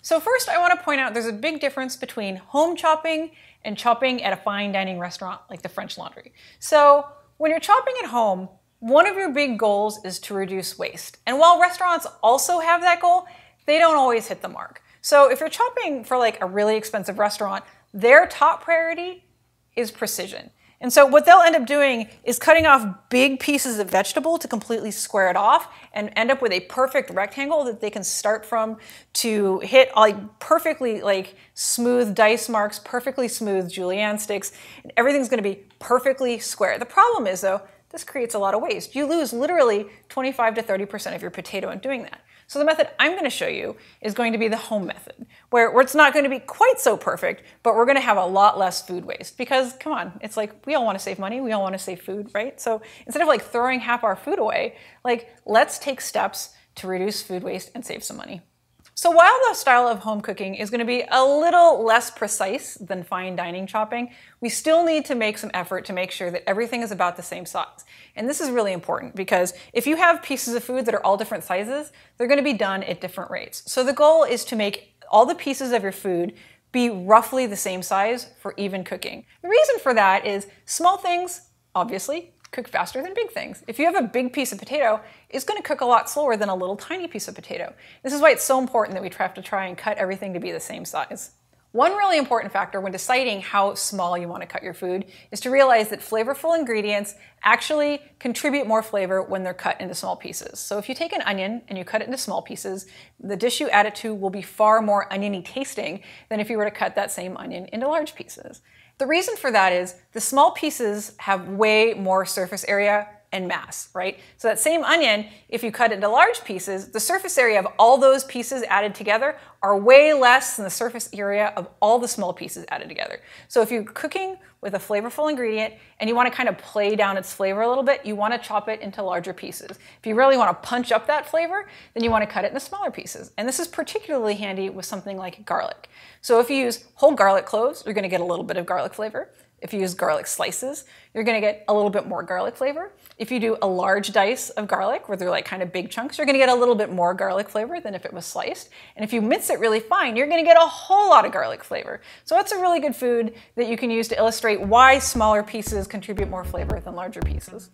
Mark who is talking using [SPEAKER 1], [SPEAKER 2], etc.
[SPEAKER 1] So first I want to point out there's a big difference between home chopping and chopping at a fine dining restaurant like the French Laundry. So when you're chopping at home, one of your big goals is to reduce waste. And while restaurants also have that goal, they don't always hit the mark. So if you're chopping for like a really expensive restaurant, their top priority is precision. And so what they'll end up doing is cutting off big pieces of vegetable to completely square it off and end up with a perfect rectangle that they can start from to hit like perfectly like smooth dice marks, perfectly smooth julienne sticks, and everything's going to be perfectly square. The problem is though, this creates a lot of waste. You lose literally 25 to 30% of your potato in doing that. So the method I'm going to show you is going to be the home method, where it's not going to be quite so perfect, but we're going to have a lot less food waste. Because come on, it's like we all want to save money, we all want to save food, right? So instead of like throwing half our food away, like let's take steps to reduce food waste and save some money. So while the style of home cooking is going to be a little less precise than fine dining chopping, we still need to make some effort to make sure that everything is about the same size. And this is really important because if you have pieces of food that are all different sizes, they're going to be done at different rates. So the goal is to make all the pieces of your food be roughly the same size for even cooking. The reason for that is small things, obviously, cook faster than big things. If you have a big piece of potato, it's going to cook a lot slower than a little tiny piece of potato. This is why it's so important that we have to try and cut everything to be the same size. One really important factor when deciding how small you want to cut your food is to realize that flavorful ingredients actually contribute more flavor when they're cut into small pieces. So if you take an onion and you cut it into small pieces, the dish you add it to will be far more oniony tasting than if you were to cut that same onion into large pieces. The reason for that is the small pieces have way more surface area and mass, right? So that same onion, if you cut it into large pieces, the surface area of all those pieces added together are way less than the surface area of all the small pieces added together. So if you're cooking with a flavorful ingredient and you want to kind of play down its flavor a little bit, you want to chop it into larger pieces. If you really want to punch up that flavor, then you want to cut it into smaller pieces. And this is particularly handy with something like garlic. So if you use whole garlic cloves, you're going to get a little bit of garlic flavor. If you use garlic slices, you're going to get a little bit more garlic flavor. If you do a large dice of garlic, where they're like kind of big chunks, you're going to get a little bit more garlic flavor than if it was sliced. And if you mince it really fine, you're going to get a whole lot of garlic flavor. So that's a really good food that you can use to illustrate why smaller pieces contribute more flavor than larger pieces.